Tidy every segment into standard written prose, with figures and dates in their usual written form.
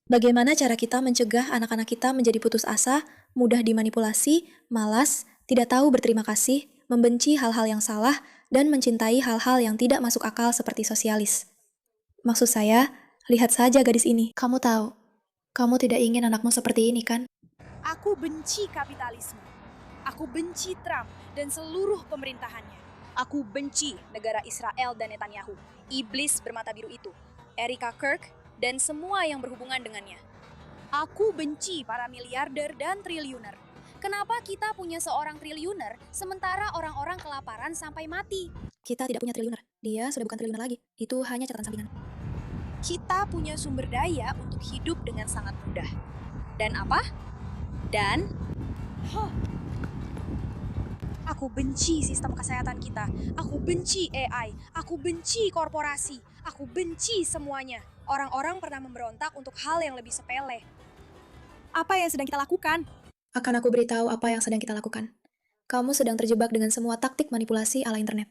Bagaimana cara kita mencegah anak-anak kita menjadi putus asa, mudah dimanipulasi, malas, tidak tahu berterima kasih, membenci hal-hal yang salah, dan mencintai hal-hal yang tidak masuk akal seperti sosialis. Maksud saya, lihat saja gadis ini. Kamu tahu, kamu tidak ingin anakmu seperti ini kan? Aku benci kapitalisme. Aku benci Trump dan seluruh pemerintahannya. Aku benci negara Israel dan Netanyahu, iblis bermata biru itu, Erika Kirk, dan semua yang berhubungan dengannya. Aku benci para miliarder dan triliuner. Kenapa kita punya seorang triliuner sementara orang-orang kelaparan sampai mati? Kita tidak punya triliuner. Dia sudah bukan triliuner lagi. Itu hanya catatan sampingan. Kita punya sumber daya untuk hidup dengan sangat mudah. Dan apa? Dan aku benci sistem kesehatan kita. Aku benci AI. Aku benci korporasi. Aku benci semuanya. Orang-orang pernah memberontak untuk hal yang lebih sepele. Apa yang sedang kita lakukan? Akan aku beritahu apa yang sedang kita lakukan. Kamu sedang terjebak dengan semua taktik manipulasi ala internet.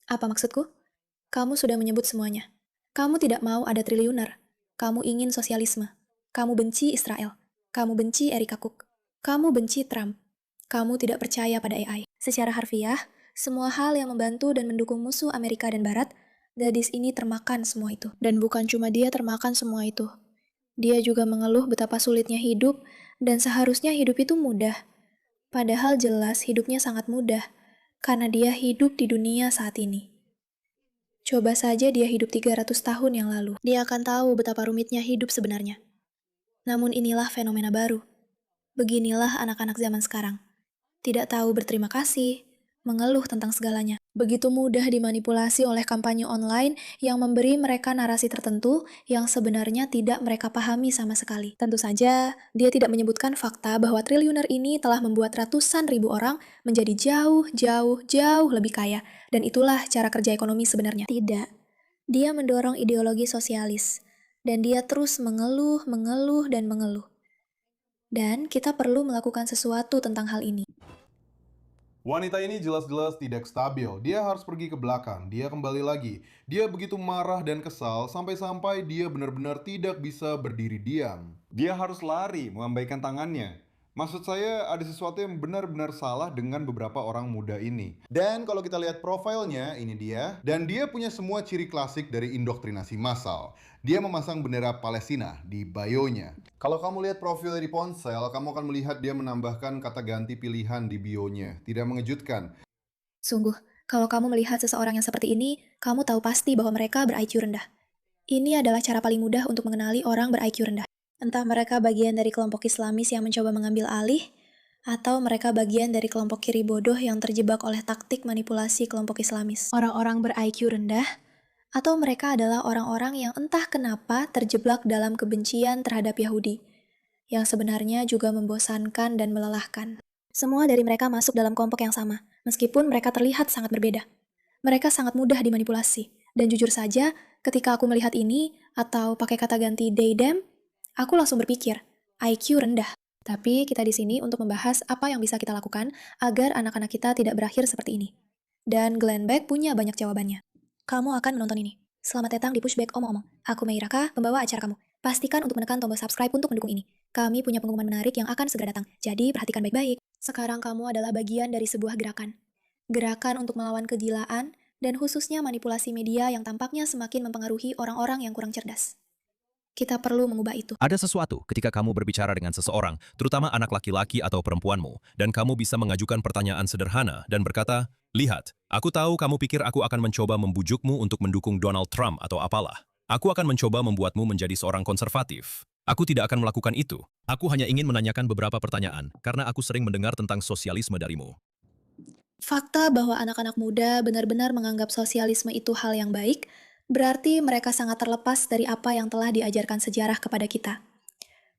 Apa maksudku? Kamu sudah menyebut semuanya. Kamu tidak mau ada triliuner. Kamu ingin sosialisme. Kamu benci Israel. Kamu benci Erika Cook. Kamu benci Trump. Kamu tidak percaya pada AI. Secara harfiah, semua hal yang membantu dan mendukung musuh Amerika dan Barat, gadis ini termakan semua itu. Dan bukan cuma dia termakan semua itu. Dia juga mengeluh betapa sulitnya hidup, dan seharusnya hidup itu mudah. Padahal jelas hidupnya sangat mudah, karena dia hidup di dunia saat ini. Coba saja dia hidup 300 tahun yang lalu. Dia akan tahu betapa rumitnya hidup sebenarnya. Namun inilah fenomena baru. Beginilah anak-anak zaman sekarang. Tidak tahu berterima kasih, mengeluh tentang segalanya. Begitu mudah dimanipulasi oleh kampanye online yang memberi mereka narasi tertentu yang sebenarnya tidak mereka pahami sama sekali. Tentu saja, dia tidak menyebutkan fakta bahwa triliuner ini telah membuat ratusan ribu orang menjadi jauh lebih kaya. Dan itulah cara kerja ekonomi sebenarnya. Tidak. Dia mendorong ideologi sosialis. Dan dia terus mengeluh. Dan kita perlu melakukan sesuatu tentang hal ini. Wanita ini jelas-jelas tidak stabil. Dia harus pergi ke belakang. Dia kembali lagi. Dia begitu marah dan kesal sampai-sampai dia benar-benar tidak bisa berdiri diam. Dia harus lari, melambaikan tangannya. Maksud saya ada sesuatu yang benar-benar salah dengan beberapa orang muda ini. Dan kalau kita lihat profilnya, ini dia. Dan dia punya semua ciri klasik dari indoktrinasi massal. Dia memasang bendera Palestina di bio-nya. Kalau kamu lihat profil di ponsel, kamu akan melihat dia menambahkan kata ganti pilihan di bio-nya. Tidak mengejutkan. Sungguh, kalau kamu melihat seseorang yang seperti ini, kamu tahu pasti bahwa mereka ber-IQ rendah. Ini adalah cara paling mudah untuk mengenali orang ber-IQ rendah. Entah mereka bagian dari kelompok Islamis yang mencoba mengambil alih, atau mereka bagian dari kelompok kiri bodoh yang terjebak oleh taktik manipulasi kelompok Islamis. Orang-orang ber-IQ rendah, atau mereka adalah orang-orang yang entah kenapa terjebak dalam kebencian terhadap Yahudi, yang sebenarnya juga membosankan dan melelahkan. Semua dari mereka masuk dalam kelompok yang sama, meskipun mereka terlihat sangat berbeda. Mereka sangat mudah dimanipulasi, dan jujur saja, ketika aku melihat ini, atau pakai kata ganti they them, aku langsung berpikir, IQ rendah. Tapi kita di sini untuk membahas apa yang bisa kita lakukan agar anak-anak kita tidak berakhir seperti ini. Dan Glenn Beck punya banyak jawabannya. Kamu akan menonton ini. Selamat datang di Pushback Omong-Omong. Aku Meiraka, pembawa acara kamu. Pastikan untuk menekan tombol subscribe untuk mendukung ini. Kami punya pengumuman menarik yang akan segera datang, jadi perhatikan baik-baik. Sekarang kamu adalah bagian dari sebuah gerakan. Gerakan untuk melawan kegilaan, dan khususnya manipulasi media yang tampaknya semakin mempengaruhi orang-orang yang kurang cerdas. Kita perlu mengubah itu. Ada sesuatu ketika kamu berbicara dengan seseorang, terutama anak laki-laki atau perempuanmu, dan kamu bisa mengajukan pertanyaan sederhana dan berkata, "Lihat, aku tahu kamu pikir aku akan mencoba membujukmu untuk mendukung Donald Trump atau apalah. Aku akan mencoba membuatmu menjadi seorang konservatif. Aku tidak akan melakukan itu. Aku hanya ingin menanyakan beberapa pertanyaan, karena aku sering mendengar tentang sosialisme darimu." Fakta bahwa anak-anak muda benar-benar menganggap sosialisme itu hal yang baik, berarti mereka sangat terlepas dari apa yang telah diajarkan sejarah kepada kita.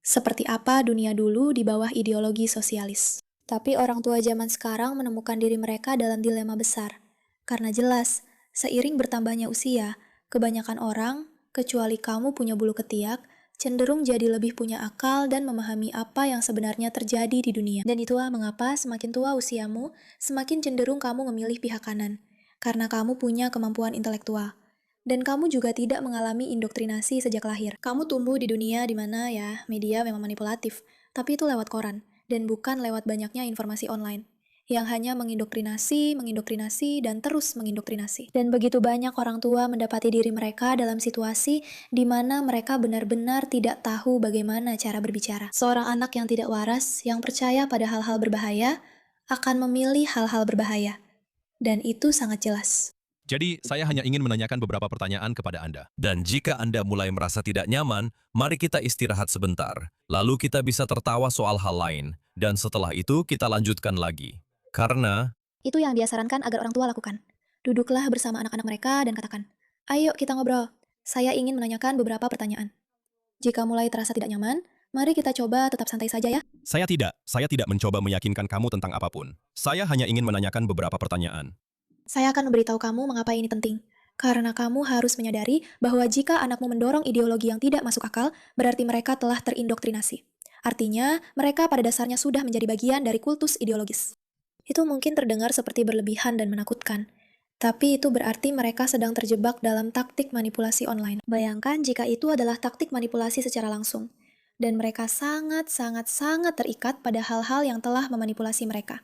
Seperti apa dunia dulu di bawah ideologi sosialis. Tapi orang tua zaman sekarang menemukan diri mereka dalam dilema besar. Karena jelas, seiring bertambahnya usia, kebanyakan orang, kecuali kamu punya bulu ketiak, cenderung jadi lebih punya akal dan memahami apa yang sebenarnya terjadi di dunia. Dan itulah mengapa semakin tua usiamu, semakin cenderung kamu memilih pihak kanan. Karena kamu punya kemampuan intelektual. Dan kamu juga tidak mengalami indoktrinasi sejak lahir. Kamu tumbuh di dunia di mana ya, media memang manipulatif, tapi itu lewat koran, dan bukan lewat banyaknya informasi online yang hanya mengindoktrinasi, dan terus mengindoktrinasi. Dan begitu banyak orang tua mendapati diri mereka dalam situasi di mana mereka benar-benar tidak tahu bagaimana cara berbicara. Seorang anak yang tidak waras, yang percaya pada hal-hal berbahaya, akan memilih hal-hal berbahaya. Dan itu sangat jelas. Jadi, saya hanya ingin menanyakan beberapa pertanyaan kepada Anda. Dan jika Anda mulai merasa tidak nyaman, mari kita istirahat sebentar. Lalu kita bisa tertawa soal hal lain. Dan setelah itu kita lanjutkan lagi. Karena Itu yang dia sarankan agar orang tua lakukan. Duduklah bersama anak-anak mereka dan katakan, "Ayo kita ngobrol. Saya ingin menanyakan beberapa pertanyaan." Jika mulai terasa tidak nyaman, mari kita coba tetap santai saja ya. saya tidak mencoba meyakinkan kamu tentang apapun. Saya hanya ingin menanyakan beberapa pertanyaan. Saya akan memberitahu kamu mengapa ini penting. Karena kamu harus menyadari bahwa jika anakmu mendorong ideologi yang tidak masuk akal, berarti mereka telah terindoktrinasi. Artinya, mereka pada dasarnya sudah menjadi bagian dari kultus ideologis. Itu mungkin terdengar seperti berlebihan dan menakutkan. Tapi itu berarti mereka sedang terjebak dalam taktik manipulasi online. Bayangkan jika itu adalah taktik manipulasi secara langsung. Dan mereka sangat terikat pada hal-hal yang telah memanipulasi mereka.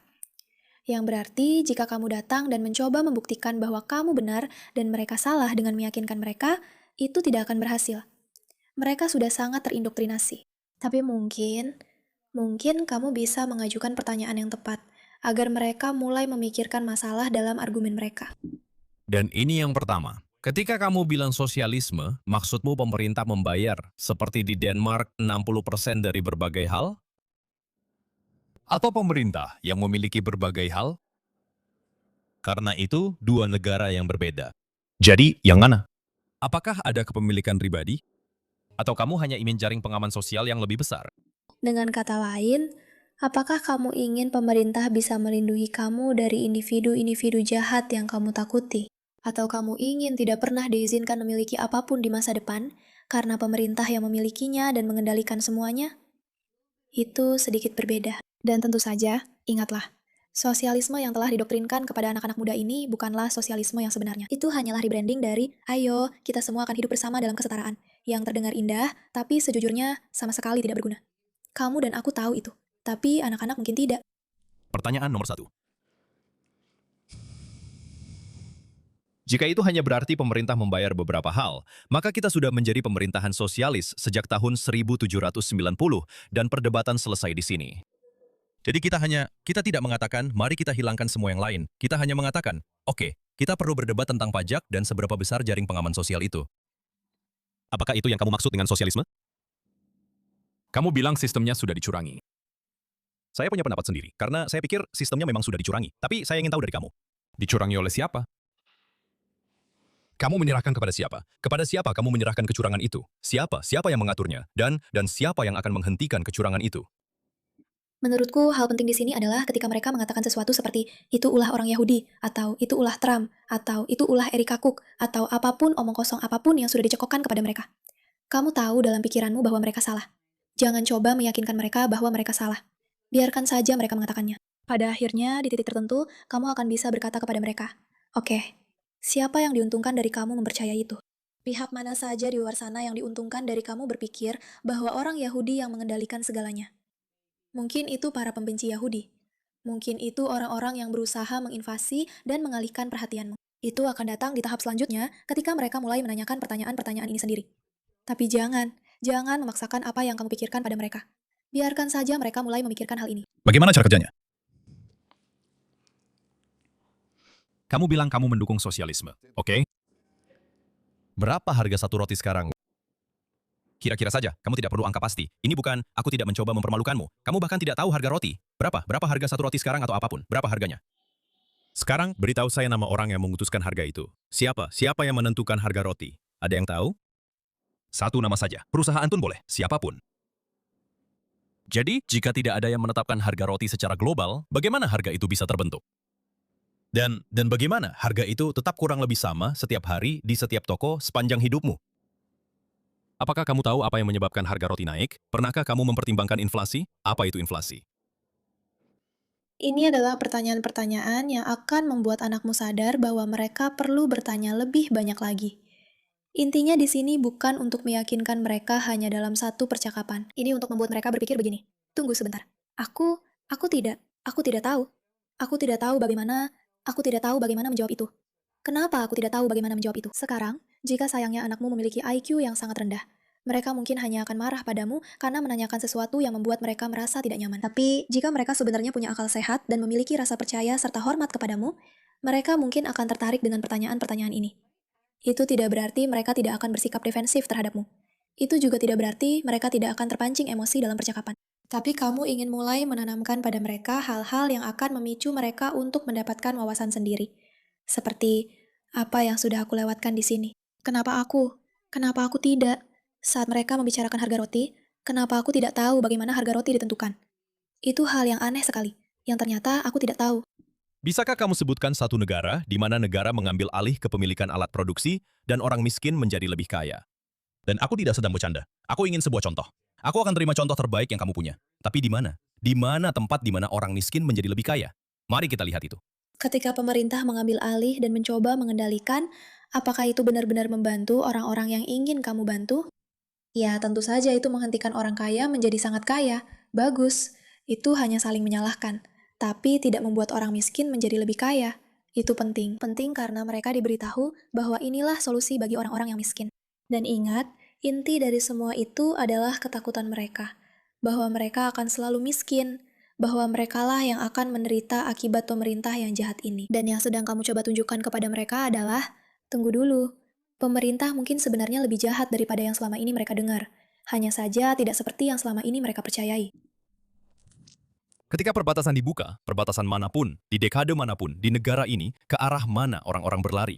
Yang berarti jika kamu datang dan mencoba membuktikan bahwa kamu benar dan mereka salah dengan meyakinkan mereka, itu tidak akan berhasil. Mereka sudah sangat terindoktrinasi. Tapi mungkin kamu bisa mengajukan pertanyaan yang tepat, agar mereka mulai memikirkan masalah dalam argumen mereka. Dan ini yang pertama. Ketika kamu bilang sosialisme, maksudmu pemerintah membayar, seperti di Denmark, 60% dari berbagai hal? Atau pemerintah yang memiliki berbagai hal? Karena itu, dua negara yang berbeda. Jadi, yang mana? Apakah ada kepemilikan pribadi? Atau kamu hanya ingin jaring pengaman sosial yang lebih besar? Dengan kata lain, apakah kamu ingin pemerintah bisa melindungi kamu dari individu-individu jahat yang kamu takuti? Atau kamu ingin tidak pernah diizinkan memiliki apapun di masa depan karena pemerintah yang memilikinya dan mengendalikan semuanya? Itu sedikit berbeda. Dan tentu saja, ingatlah, sosialisme yang telah didoktrinkan kepada anak-anak muda ini bukanlah sosialisme yang sebenarnya. Itu hanyalah rebranding dari, ayo, kita semua akan hidup bersama dalam kesetaraan. Yang terdengar indah, tapi sejujurnya sama sekali tidak berguna. Kamu dan aku tahu itu, tapi anak-anak mungkin tidak. Pertanyaan nomor 1. Jika itu hanya berarti pemerintah membayar beberapa hal, maka kita sudah menjadi pemerintahan sosialis sejak tahun 1790 dan perdebatan selesai di sini. Jadi kita tidak mengatakan, mari kita hilangkan semua yang lain. Kita hanya mengatakan, oke, kita perlu berdebat tentang pajak dan seberapa besar jaring pengaman sosial itu. Apakah itu yang kamu maksud dengan sosialisme? Kamu bilang sistemnya sudah dicurangi. Saya punya pendapat sendiri, karena saya pikir sistemnya memang sudah dicurangi. Tapi saya ingin tahu dari kamu. Dicurangi oleh siapa? Kamu menyerahkan kepada siapa? Kepada siapa kamu menyerahkan kecurangan itu? Siapa? Siapa yang mengaturnya? Dan siapa yang akan menghentikan kecurangan itu? Menurutku, hal penting di sini adalah ketika mereka mengatakan sesuatu seperti, itu ulah orang Yahudi, atau itu ulah Trump, atau itu ulah Erika Cook, atau apapun omong kosong apapun yang sudah dicekokkan kepada mereka. Kamu tahu dalam pikiranmu bahwa mereka salah. Jangan coba meyakinkan mereka bahwa mereka salah. Biarkan saja mereka mengatakannya. Pada akhirnya, di titik tertentu, kamu akan bisa berkata kepada mereka, oke, siapa yang diuntungkan dari kamu mempercayai itu? Pihak mana saja di luar sana yang diuntungkan dari kamu berpikir bahwa orang Yahudi yang mengendalikan segalanya? Mungkin itu para pembenci Yahudi. Mungkin itu orang-orang yang berusaha menginvasi dan mengalihkan perhatianmu. Itu akan datang di tahap selanjutnya ketika mereka mulai menanyakan pertanyaan-pertanyaan ini sendiri. Tapi jangan memaksakan apa yang kamu pikirkan pada mereka. Biarkan saja mereka mulai memikirkan hal ini. Bagaimana cara kerjanya? Kamu bilang kamu mendukung sosialisme, oke? Berapa harga satu roti sekarang? Kira-kira saja, kamu tidak perlu angka pasti. Ini bukan, aku tidak mencoba mempermalukanmu. Kamu bahkan tidak tahu harga roti. Berapa harga satu roti sekarang atau apapun? Berapa harganya? Sekarang, beritahu saya nama orang yang memutuskan harga itu. Siapa? Siapa yang menentukan harga roti? Ada yang tahu? Satu nama saja. Perusahaan pun boleh. Siapapun. Jadi, jika tidak ada yang menetapkan harga roti secara global, bagaimana harga itu bisa terbentuk? Dan bagaimana harga itu tetap kurang lebih sama setiap hari di setiap toko sepanjang hidupmu? Apakah kamu tahu apa yang menyebabkan harga roti naik? Pernahkah kamu mempertimbangkan inflasi? Apa itu inflasi? Ini adalah pertanyaan-pertanyaan yang akan membuat anakmu sadar bahwa mereka perlu bertanya lebih banyak lagi. Intinya di sini bukan untuk meyakinkan mereka hanya dalam satu percakapan. Ini untuk membuat mereka berpikir begini. Tunggu sebentar. Aku tidak tahu. Aku tidak tahu bagaimana menjawab itu. Kenapa aku tidak tahu bagaimana menjawab itu? Sekarang, jika sayangnya anakmu memiliki IQ yang sangat rendah, mereka mungkin hanya akan marah padamu karena menanyakan sesuatu yang membuat mereka merasa tidak nyaman. Tapi, jika mereka sebenarnya punya akal sehat dan memiliki rasa percaya serta hormat kepadamu, mereka mungkin akan tertarik dengan pertanyaan-pertanyaan ini. Itu tidak berarti mereka tidak akan bersikap defensif terhadapmu. Itu juga tidak berarti mereka tidak akan terpancing emosi dalam percakapan. Tapi kamu ingin mulai menanamkan pada mereka hal-hal yang akan memicu mereka untuk mendapatkan wawasan sendiri. Seperti, apa yang sudah aku lewatkan di sini? Kenapa aku? Kenapa aku tidak? Saat mereka membicarakan harga roti, kenapa aku tidak tahu bagaimana harga roti ditentukan? Itu hal yang aneh sekali, yang ternyata aku tidak tahu. Bisakah kamu sebutkan satu negara di mana negara mengambil alih kepemilikan alat produksi dan orang miskin menjadi lebih kaya? Dan aku tidak sedang bercanda. Aku ingin sebuah contoh. Aku akan terima contoh terbaik yang kamu punya. Tapi di mana? Di mana tempat di mana orang miskin menjadi lebih kaya? Mari kita lihat itu. Ketika pemerintah mengambil alih dan mencoba mengendalikan, apakah itu benar-benar membantu orang-orang yang ingin kamu bantu? Ya, tentu saja itu menghentikan orang kaya menjadi sangat kaya. Bagus. Itu hanya saling menyalahkan. Tapi tidak membuat orang miskin menjadi lebih kaya. Itu penting. Penting karena mereka diberitahu bahwa inilah solusi bagi orang-orang yang miskin. Dan ingat, inti dari semua itu adalah ketakutan mereka. Bahwa mereka akan selalu miskin. Bahwa merekalah yang akan menderita akibat pemerintah yang jahat ini. Dan yang sedang kamu coba tunjukkan kepada mereka adalah, tunggu dulu. Pemerintah mungkin sebenarnya lebih jahat daripada yang selama ini mereka dengar. Hanya saja tidak seperti yang selama ini mereka percayai. Ketika perbatasan dibuka, perbatasan manapun, di dekade manapun, di negara ini, ke arah mana orang-orang berlari?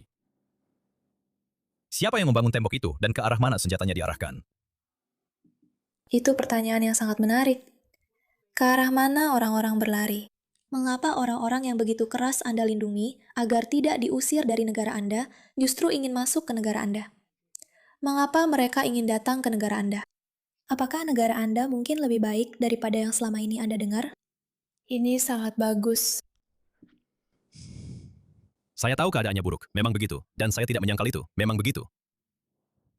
Siapa yang membangun tembok itu dan ke arah mana senjatanya diarahkan? Itu pertanyaan yang sangat menarik. Ke arah mana orang-orang berlari? Mengapa orang-orang yang begitu keras Anda lindungi agar tidak diusir dari negara Anda justru ingin masuk ke negara Anda? Mengapa mereka ingin datang ke negara Anda? Apakah negara Anda mungkin lebih baik daripada yang selama ini Anda dengar? Ini sangat bagus. Saya tahu keadaannya buruk, memang begitu. Dan saya tidak menyangkal itu, memang begitu.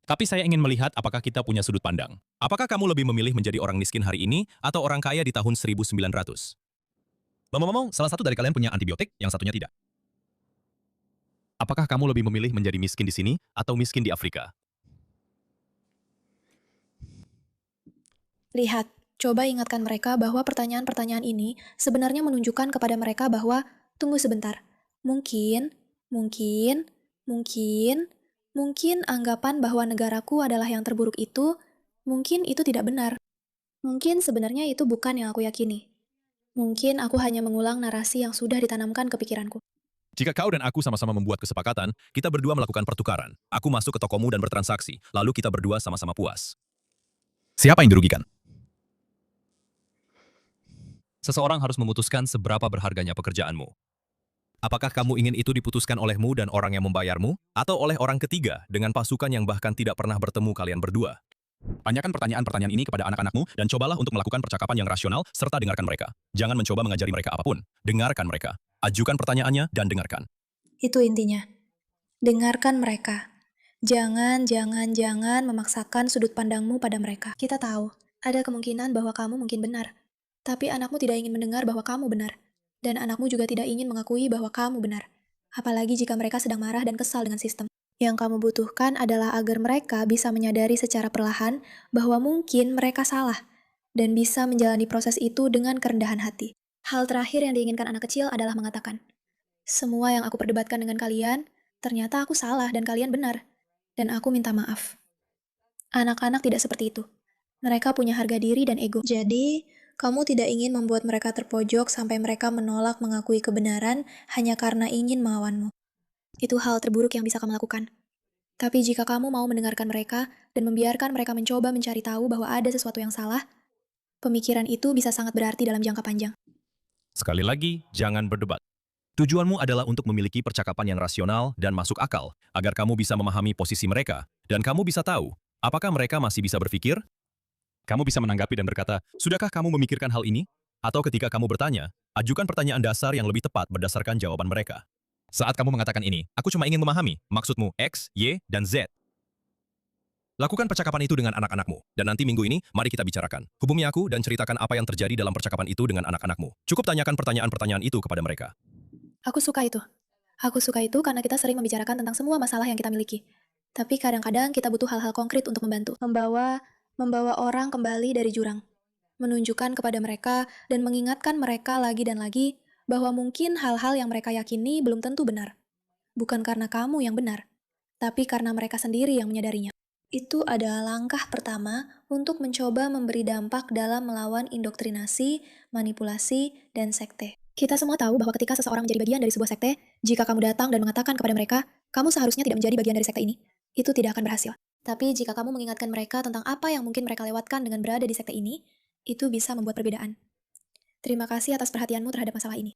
Tapi saya ingin melihat apakah kita punya sudut pandang. Apakah kamu lebih memilih menjadi orang miskin hari ini atau orang kaya di tahun 1900? Ngomong-ngomong, salah satu dari kalian punya antibiotik, yang satunya tidak. Apakah kamu lebih memilih menjadi miskin di sini atau miskin di Afrika? Lihat, coba ingatkan mereka bahwa pertanyaan-pertanyaan ini sebenarnya menunjukkan kepada mereka bahwa, tunggu sebentar, mungkin anggapan bahwa negaraku adalah yang terburuk mungkin itu tidak benar. Mungkin sebenarnya itu bukan yang aku yakini. Mungkin aku hanya mengulang narasi yang sudah ditanamkan ke pikiranku. Jika kau dan aku sama-sama membuat kesepakatan, kita berdua melakukan pertukaran. Aku masuk ke tokomu dan bertransaksi, lalu kita berdua sama-sama puas. Siapa yang dirugikan? Seseorang harus memutuskan seberapa berharganya pekerjaanmu. Apakah kamu ingin itu diputuskan olehmu dan orang yang membayarmu, atau oleh orang ketiga dengan pasukan yang bahkan tidak pernah bertemu kalian berdua? Tanyakan pertanyaan-pertanyaan ini kepada anak-anakmu dan cobalah untuk melakukan percakapan yang rasional serta dengarkan mereka. Jangan mencoba mengajari mereka apapun. Dengarkan mereka. Ajukan pertanyaannya dan dengarkan. Itu intinya. Dengarkan mereka. Jangan memaksakan sudut pandangmu pada mereka. Kita tahu, ada kemungkinan bahwa kamu mungkin benar. Tapi anakmu tidak ingin mendengar bahwa kamu benar. Dan anakmu juga tidak ingin mengakui bahwa kamu benar. Apalagi jika mereka sedang marah dan kesal dengan sistem. Yang kamu butuhkan adalah agar mereka bisa menyadari secara perlahan bahwa mungkin mereka salah. Dan bisa menjalani proses itu dengan kerendahan hati. Hal terakhir yang diinginkan anak kecil adalah mengatakan, semua yang aku perdebatkan dengan kalian, ternyata aku salah dan kalian benar. Dan aku minta maaf. Anak-anak tidak seperti itu. Mereka punya harga diri dan ego. Jadi, kamu tidak ingin membuat mereka terpojok sampai mereka menolak mengakui kebenaran hanya karena ingin melawanmu. Itu hal terburuk yang bisa kamu lakukan. Tapi jika kamu mau mendengarkan mereka dan membiarkan mereka mencoba mencari tahu bahwa ada sesuatu yang salah, pemikiran itu bisa sangat berarti dalam jangka panjang. Sekali lagi, jangan berdebat. Tujuanmu adalah untuk memiliki percakapan yang rasional dan masuk akal, agar kamu bisa memahami posisi mereka, dan kamu bisa tahu, apakah mereka masih bisa berpikir? Kamu bisa menanggapi dan berkata, sudahkah kamu memikirkan hal ini? Atau ketika kamu bertanya, ajukan pertanyaan dasar yang lebih tepat berdasarkan jawaban mereka. Saat kamu mengatakan ini, aku cuma ingin memahami maksudmu X, Y, dan Z. Lakukan percakapan itu dengan anak-anakmu. Dan nanti minggu ini, mari kita bicarakan. Hubungi aku dan ceritakan apa yang terjadi dalam percakapan itu dengan anak-anakmu. Cukup tanyakan pertanyaan-pertanyaan itu kepada mereka. Aku suka itu. Aku suka itu karena kita sering membicarakan tentang semua masalah yang kita miliki. Tapi kadang-kadang kita butuh hal-hal konkret untuk membantu. Membawa orang kembali dari jurang. Menunjukkan kepada mereka dan mengingatkan mereka lagi dan lagi bahwa mungkin hal-hal yang mereka yakini belum tentu benar. Bukan karena kamu yang benar, tapi karena mereka sendiri yang menyadarinya. Itu adalah langkah pertama untuk mencoba memberi dampak dalam melawan indoktrinasi, manipulasi, dan sekte. Kita semua tahu bahwa ketika seseorang menjadi bagian dari sebuah sekte, jika kamu datang dan mengatakan kepada mereka, kamu seharusnya tidak menjadi bagian dari sekte ini, itu tidak akan berhasil. Tapi jika kamu mengingatkan mereka tentang apa yang mungkin mereka lewatkan dengan berada di sekte ini, itu bisa membuat perbedaan. Terima kasih atas perhatianmu terhadap masalah ini.